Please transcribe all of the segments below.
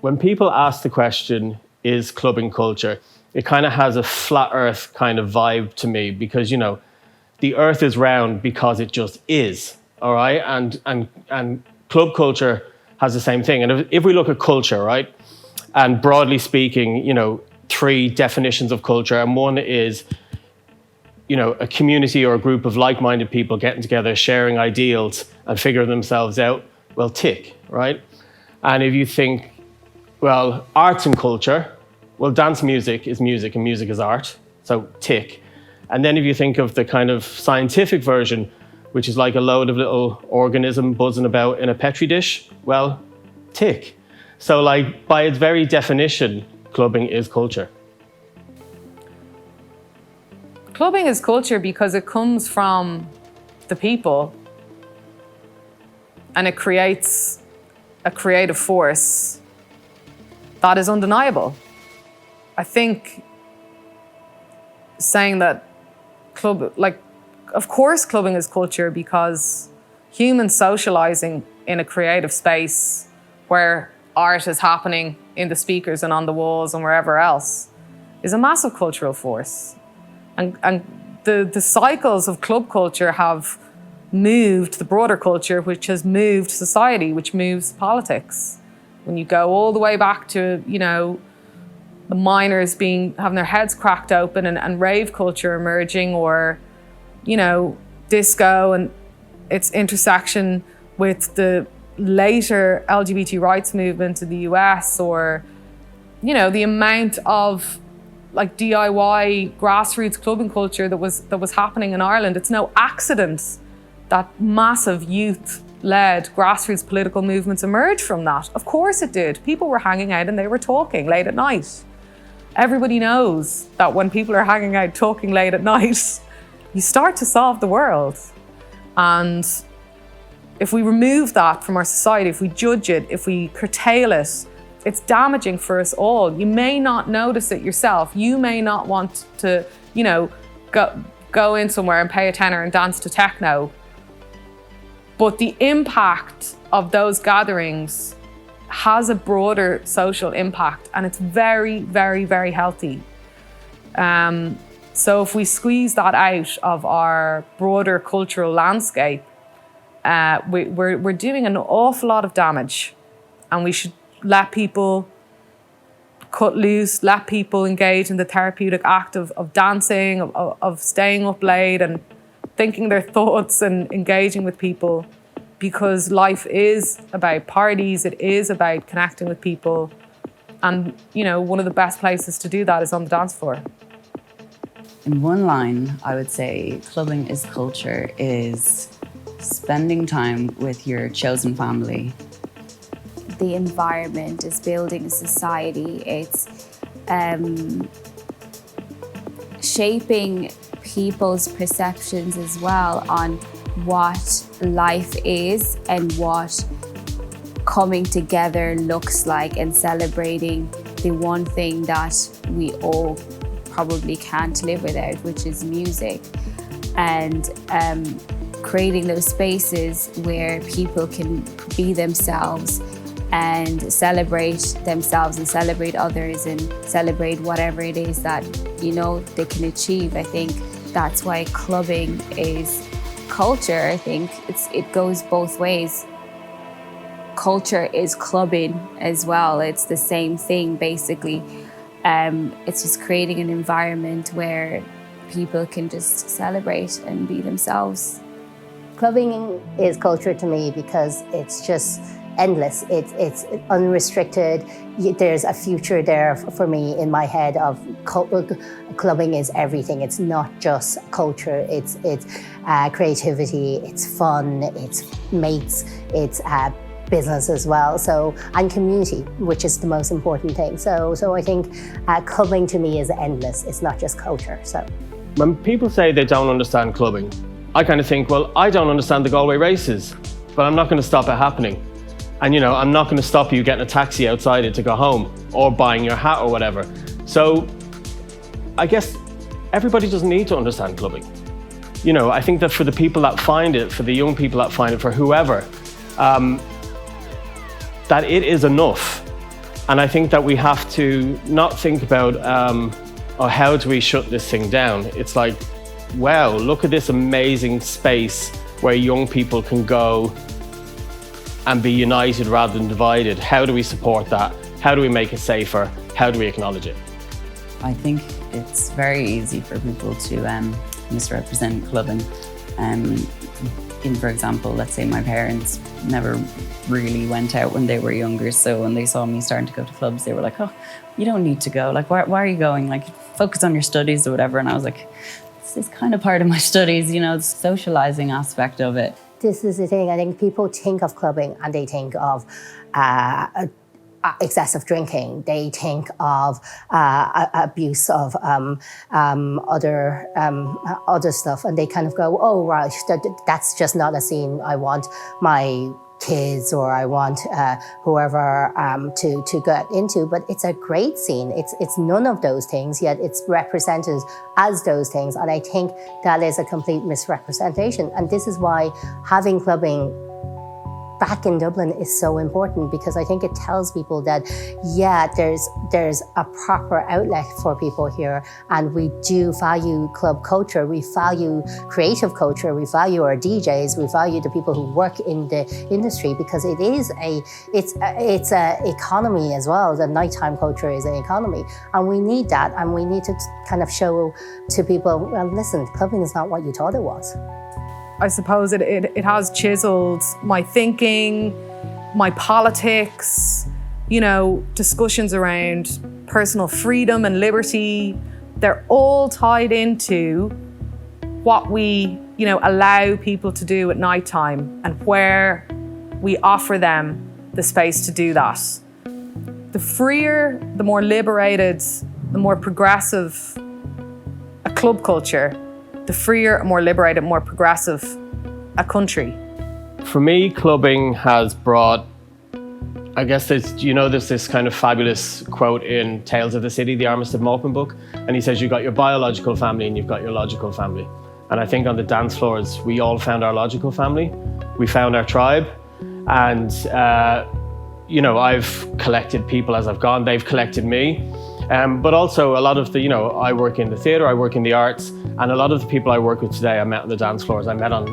when people ask the question, is clubbing culture, it kind of has a flat earth kind of vibe to me because, the earth is round because it just is, all right? And club culture has the same thing. And if we look at culture, right, and broadly speaking, 3 definitions of culture, and one is, a community or a group of like-minded people getting together, sharing ideals and figuring themselves out, well, tick, right? And if you think, well, arts and culture, well, dance music is music and music is art, so tick. And then if you think of the kind of scientific version, which is like a load of little organism buzzing about in a Petri dish, well, tick. So like by its very definition, clubbing is culture. Clubbing is culture because it comes from the people and it creates a creative force that is undeniable. I think saying that of course clubbing is culture because humans socializing in a creative space where art is happening in the speakers and on the walls and wherever else is a massive cultural force. And the cycles of club culture have moved the broader culture, which has moved society, which moves politics. When you go all the way back to, the miners having their heads cracked open and rave culture emerging, or, disco and its intersection with the later LGBT rights movement in the US, or, the amount of like DIY grassroots clubbing culture that was happening in Ireland. It's no accident that massive youth-led grassroots political movements emerged from that. Of course it did. People were hanging out and they were talking late at night. Everybody knows that when people are hanging out talking late at night, you start to solve the world. And if we remove that from our society, if we judge it, if we curtail it, it's damaging for us all. You may not notice it yourself. You may not want to, go in somewhere and pay a tenner and dance to techno. But the impact of those gatherings has a broader social impact, and it's very, very, very healthy. So if we squeeze that out of our broader cultural landscape, we're doing an awful lot of damage, and we should let people cut loose, let people engage in the therapeutic act of dancing, of staying up late and thinking their thoughts and engaging with people, because life is about parties, it is about connecting with people. And, one of the best places to do that is on the dance floor. In one line, I would say clubbing is culture is spending time with your chosen family. The environment is building a society. It's shaping people's perceptions as well on what life is and what coming together looks like, and celebrating the one thing that we all probably can't live without, which is music. And creating those spaces where people can be themselves and celebrate themselves and celebrate others and celebrate whatever it is that, they can achieve. I think that's why clubbing is culture. I think it goes both ways. Culture is clubbing as well. It's the same thing, basically. It's just creating an environment where people can just celebrate and be themselves. Clubbing is culture to me because it's just endless. It's unrestricted. There's a future there for me in my head of clubbing is everything. It's not just culture. It's creativity. It's fun. It's mates. It's business as well. And community, which is the most important thing. So I think clubbing to me is endless. It's not just culture. So when people say they don't understand clubbing, I kind of think, well, I don't understand the Galway races, but I'm not going to stop it happening. And, I'm not going to stop you getting a taxi outside it to go home or buying your hat or whatever. So I guess everybody doesn't need to understand clubbing. I think that for the people that find it, for the young people that find it, for whoever, that it is enough And I think that we have to not think about, oh, how do we shut this thing down? It's like, wow, look at this amazing space where young people can go and be united rather than divided. How do we support that? How do we make it safer? How do we acknowledge it? I think it's very easy for people to misrepresent clubbing. For example, let's say my parents never really went out when they were younger, so when they saw me starting to go to clubs, they were like, oh, you don't need to go. Like, why are you going? Like, focus on your studies or whatever. And I was like, this is kind of part of my studies, you know, the socializing aspect of it. This is the thing. I think people think of clubbing and they think of excessive drinking. They think of abuse of other stuff, and they kind of go, "Oh, right, that's just not a scene I want my kids or I want whoever to get into." But it's a great scene. It's none of those things, yet it's represented as those things, and I think that is a complete misrepresentation. And this is why having clubbing back in Dublin is so important, because I think it tells people that, yeah, there's a proper outlet for people here, and we do value club culture, we value creative culture, we value our DJs, we value the people who work in the industry, because it's a economy as well. The nighttime culture is an economy, and we need that, and we need to kind of show to people, well, listen, clubbing is not what you thought it was. I suppose it has chiseled my thinking, my politics, you know, discussions around personal freedom and liberty. They're all tied into what we, you know, allow people to do at nighttime and where we offer them the space to do that. The freer, the more liberated, the more progressive a club culture, the freer, more liberated, more progressive a country. For me, clubbing has brought, I guess there's this kind of fabulous quote in Tales of the City, the Armistead Maupin book, and he says you've got your biological family and you've got your logical family. And I think on the dance floors, we all found our logical family. We found our tribe, and I've collected people as I've gone, they've collected me. But also a lot of the, I work in the theatre, I work in the arts, and a lot of the people I work with today, I met on the dance floors. I met on,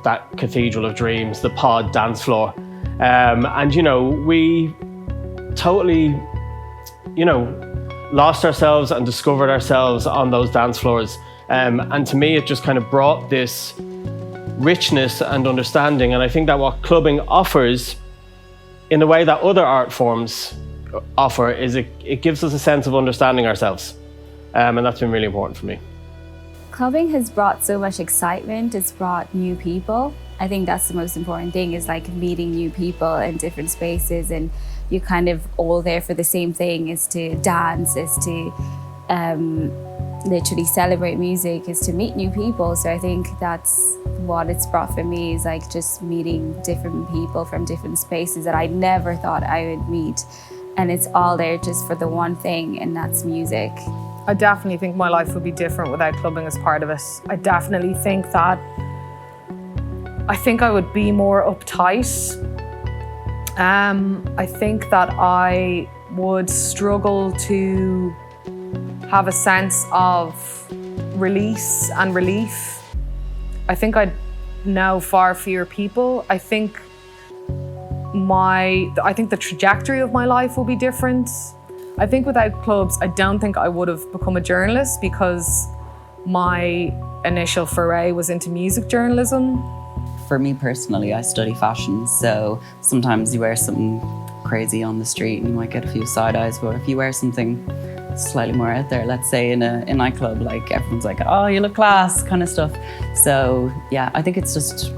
that Cathedral of Dreams, the Pod dance floor. We totally, lost ourselves and discovered ourselves on those dance floors. And to me, it just kind of brought this richness and understanding. And I think that what clubbing offers, in the way that other art forms offer, is it gives us a sense of understanding ourselves. And that's been really important for me. Clubbing has brought so much excitement. It's brought new people. I think that's the most important thing, is like meeting new people in different spaces, and you're kind of all there for the same thing, is to dance, is to literally celebrate music, is to meet new people. So I think that's what it's brought for me, is like just meeting different people from different spaces that I never thought I would meet. And it's all there just for the one thing, and that's music. I definitely think my life would be different without clubbing as part of it. I definitely think that I would be more uptight. I think that I would struggle to have a sense of release and relief. I think I'd know far fewer people. I think the trajectory of my life will be different. I think without clubs, I don't think I would have become a journalist, because my initial foray was into music journalism. For me personally, I study fashion, so sometimes you wear something crazy on the street and you might get a few side eyes, but if you wear something slightly more out there, let's say in a nightclub, like everyone's like, oh, you look class, kind of stuff. So yeah, I think it's just,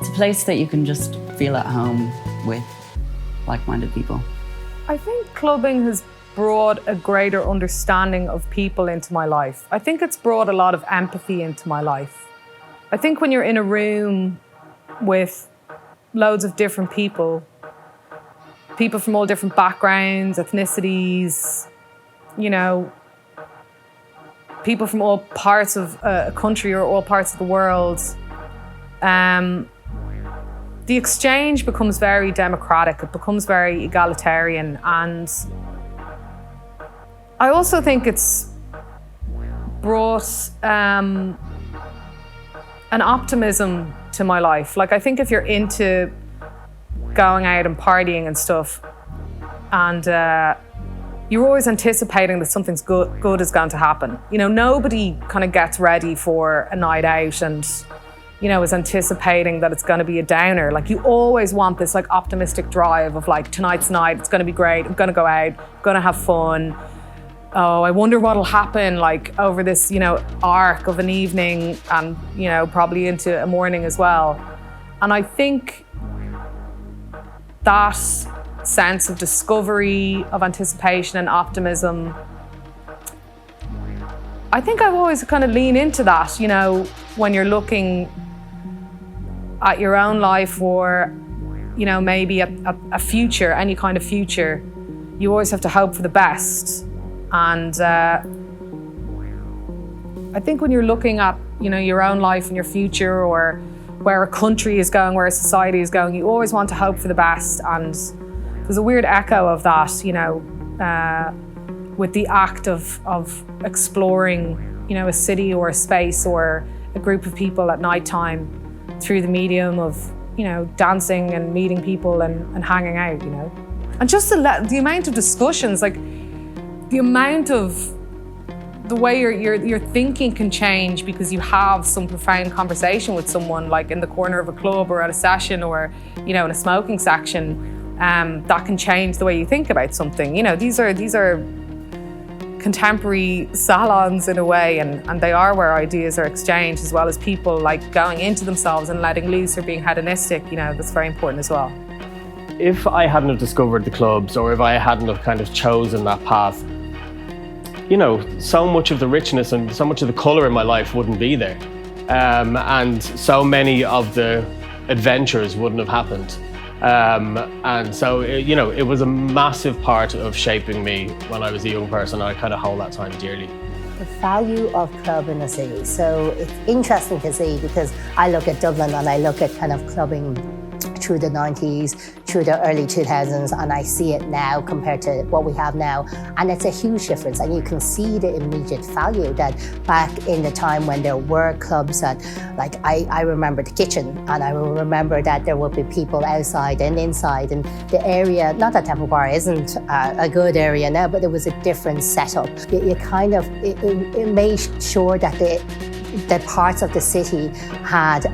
a place that you can just feel at home with like-minded people. I think clubbing has brought a greater understanding of people into my life. I think it's brought a lot of empathy into my life. I think when you're in a room with loads of different people from all different backgrounds, ethnicities, people from all parts of a country or all parts of the world, the exchange becomes very democratic, it becomes very egalitarian, and I also think it's brought an optimism to my life. Like, I think if you're into going out and partying and stuff, and you're always anticipating that something's good is going to happen. You know, nobody kind of gets ready for a night out and, you know, is anticipating that it's going to be a downer. Like, you always want this like optimistic drive of like, tonight's night, it's going to be great, I'm going to go out, I'm going to have fun. Oh, I wonder what'll happen like over this, you know, arc of an evening and, you know, probably into a morning as well. And I think that sense of discovery, of anticipation and optimism, I think I've always kind of leaned into that, you know, when you're looking at your own life or, you know, maybe a future, any kind of future, you always have to hope for the best. And I think when you're looking at, you know, your own life and your future, or where a country is going, where a society is going, you always want to hope for the best. And there's a weird echo of that, you know, with the act of exploring, you know, a city or a space or a group of people at nighttime through the medium of, you know, dancing and meeting people and hanging out, you know. And just the amount of discussions, like, the amount of the way your thinking can change because you have some profound conversation with someone, like in the corner of a club or at a session or, you know, in a smoking section, that can change the way you think about something. You know, these are contemporary salons in a way, and they are where ideas are exchanged, as well as people like going into themselves and letting loose or being hedonistic. You know, that's very important as well. If I hadn't have discovered the clubs, or if I hadn't have kind of chosen that path, you know, so much of the richness and so much of the colour in my life wouldn't be there. And so many of the adventures wouldn't have happened. And so, you know, it was a massive part of shaping me when I was a young person. I kind of hold that time dearly. The value of club in a city. So it's interesting to see, because I look at Dublin and I look at kind of clubbing through the 90s, through the early 2000s, and I see it now compared to what we have now. And it's a huge difference, and you can see the immediate value that back in the time when there were clubs that, like, I remember the kitchen, and I will remember that there would be people outside and inside, and the area, not that Temple Bar isn't a good area now, but it was a different setup. It made sure that the parts of the city had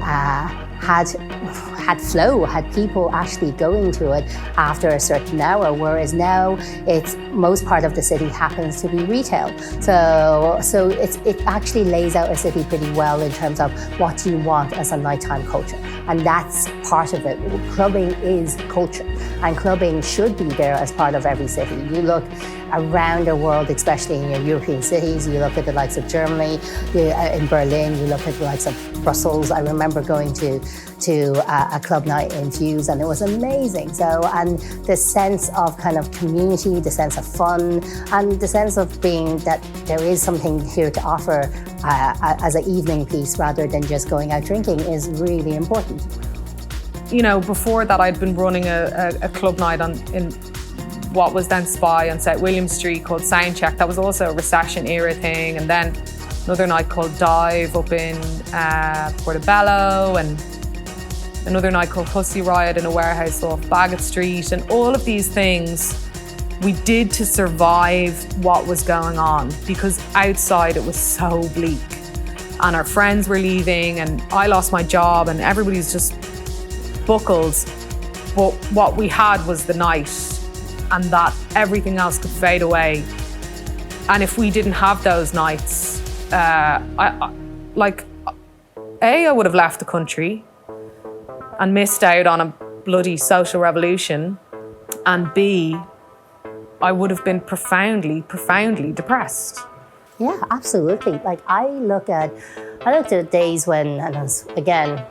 flow, had people actually going to it after a certain hour, whereas now it's most part of the city happens to be retail. So it actually lays out a city pretty well in terms of what you want as a nighttime culture. And that's part of it. Clubbing is culture, and clubbing should be there as part of every city. You look around the world, especially in your European cities, you look at the likes of Germany, in Berlin, you look at the likes of Brussels. I remember going to a club night in Fuse, and it was amazing. So, and the sense of kind of community, the sense of fun, and the sense of being that there is something here to offer as an evening piece rather than just going out drinking is really important. You know, before that I'd been running a club night in what was then Spy on South William Street called Soundcheck. That was also a recession era thing. And then another night called Dive up in Portobello, and another night called Pussy Riot in a warehouse off Bagot Street. And all of these things we did to survive what was going on, because outside it was so bleak. And our friends were leaving, and I lost my job, and everybody's just buckled. But what we had was the night, and that everything else could fade away. And if we didn't have those nights, I would have left the country and missed out on a bloody social revolution, and B, I would have been profoundly, profoundly depressed. Yeah, absolutely. Like I looked at days when, and again,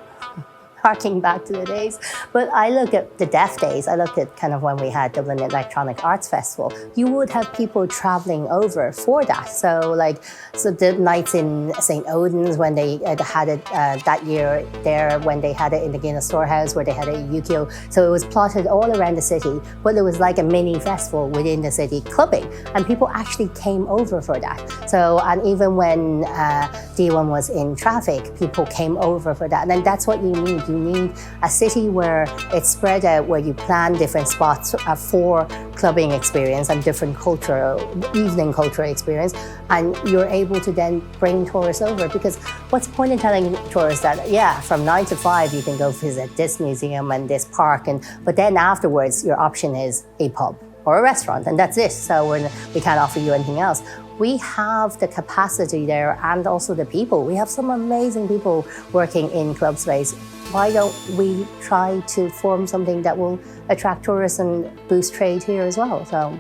harking back to the days. But I look at the Deaf Days, I look at kind of when we had Dublin Electronic Arts Festival, you would have people traveling over for that. So the nights in St. Odin's when they had it that year there, when they had it in the Guinness Storehouse, where they had it in Yukio. So it was plotted all around the city, but it was like a mini festival within the city clubbing, and people actually came over for that. So, and even when D1 was in traffic, people came over for that. And then that's what you need. You need a city where it's spread out, where you plan different spots for clubbing experience and different evening cultural experience, and you're able to then bring tourists over. Because what's the point in telling tourists that, yeah, from 9 to 5 you can go visit this museum and this park, but then afterwards your option is a pub or a restaurant, and that's it. So we can't offer you anything else. We have the capacity there and also the people. We have some amazing people working in club space. Why don't we try to form something that will attract tourists and boost trade here as well? So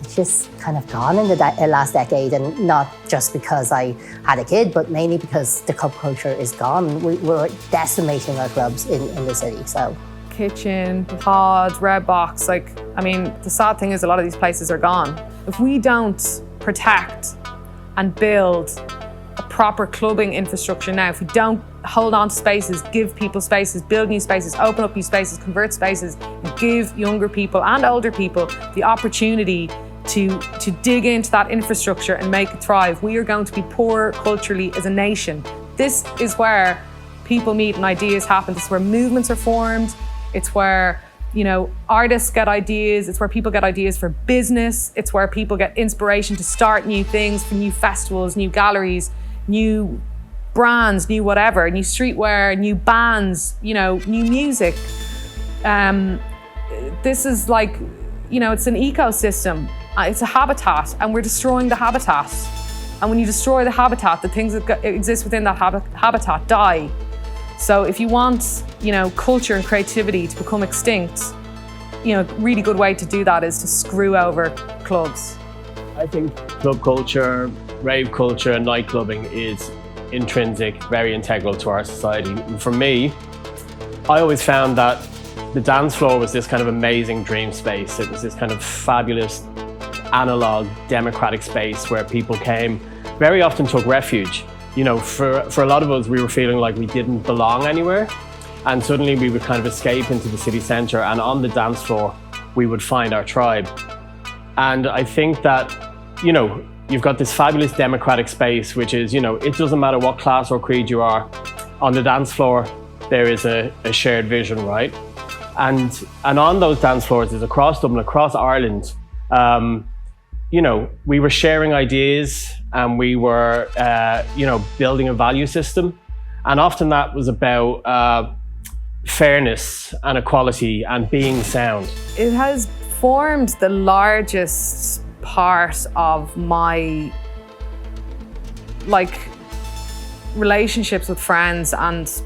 it's just kind of gone in the last decade, and not just because I had a kid, but mainly because the club culture is gone. We're decimating our clubs in the city, so. Kitchen, Pod, Red Box, the sad thing is a lot of these places are gone. If we don't protect and build a proper clubbing infrastructure now, if we don't hold on to spaces, give people spaces, build new spaces, open up new spaces, convert spaces, and give younger people and older people the opportunity to dig into that infrastructure and make it thrive, we are going to be poor culturally as a nation. This is where people meet and ideas happen. This is where movements are formed. It's where, artists get ideas. It's where people get ideas for business. It's where people get inspiration to start new things, for new festivals, new galleries, new brands, new whatever, new streetwear, new bands, new music. This is it's an ecosystem. It's a habitat, and we're destroying the habitat. And when you destroy the habitat, the things that exist within that habitat die. So if you want, culture and creativity to become extinct, a really good way to do that is to screw over clubs. I think club culture, rave culture, and nightclubbing is intrinsic, very integral to our society. And for me, I always found that the dance floor was this kind of amazing dream space. It was this kind of fabulous, analog, democratic space where people came, very often took refuge. For a lot of us, we were feeling like we didn't belong anywhere. And suddenly we would kind of escape into the city centre, and on the dance floor, we would find our tribe. And I think that, you've got this fabulous democratic space, which is, it doesn't matter what class or creed you are. On the dance floor, there is a shared vision, right? And on those dance floors is across Dublin, across Ireland, we were sharing ideas, and we were, building a value system. And often that was about fairness and equality and being sound. It has formed the largest part of my, relationships with friends and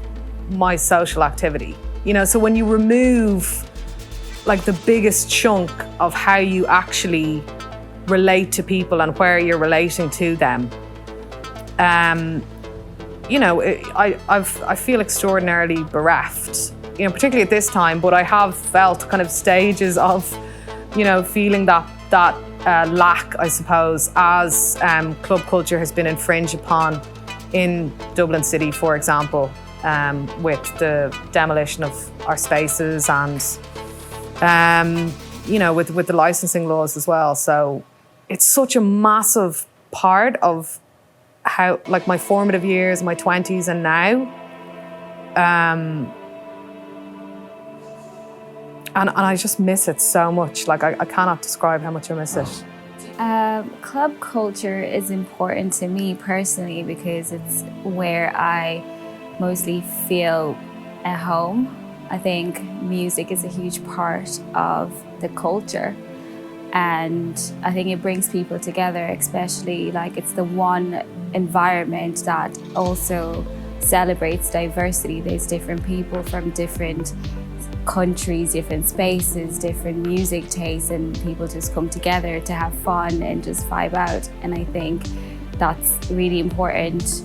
my social activity. So when you remove, the biggest chunk of how you actually relate to people and where you're relating to them. I feel extraordinarily bereft, particularly at this time, but I have felt kind of stages of, feeling that lack, I suppose, as club culture has been infringed upon in Dublin City, for example, with the demolition of our spaces and, with the licensing laws as well. So it's such a massive part of how, my formative years, my 20s and now. And I just miss it so much. I cannot describe how much I miss it. Club culture is important to me personally because it's where I mostly feel at home. I think music is a huge part of the culture. And I think it brings people together, especially it's the one environment that also celebrates diversity. There's different people from different countries, different spaces, different music tastes, and people just come together to have fun and just vibe out. And I think that's really important.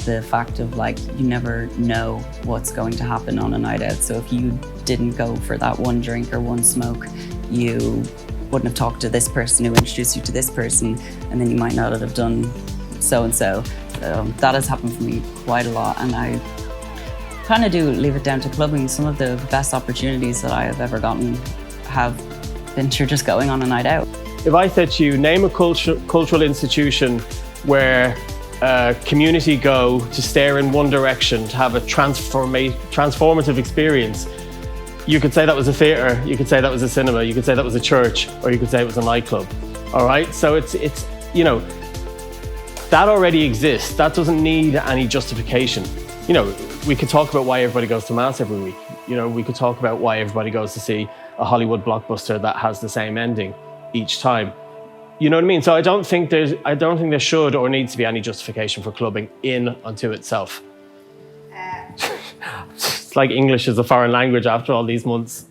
the fact of like, you never know what's going to happen on a night out. So if you didn't go for that one drink or one smoke, you wouldn't have talked to this person who introduced you to this person, and then you might not have done so-and-so. So that has happened for me quite a lot, and I kind of do leave it down to clubbing. Some of the best opportunities that I have ever gotten have been through just going on a night out. If I said to you, name a cultural institution where a community go to stare in one direction, to have a transformative experience, you could say that was a theatre, you could say that was a cinema, you could say that was a church, or you could say it was a nightclub. All right, so it's you know, that already exists. That doesn't need any justification. You know, we could talk about why everybody goes to mass every week. You know, we could talk about why everybody goes to see a Hollywood blockbuster that has the same ending each time. You know what I mean? So I don't think there should or needs to be any justification for clubbing in unto itself. It's like English is a foreign language after all these months.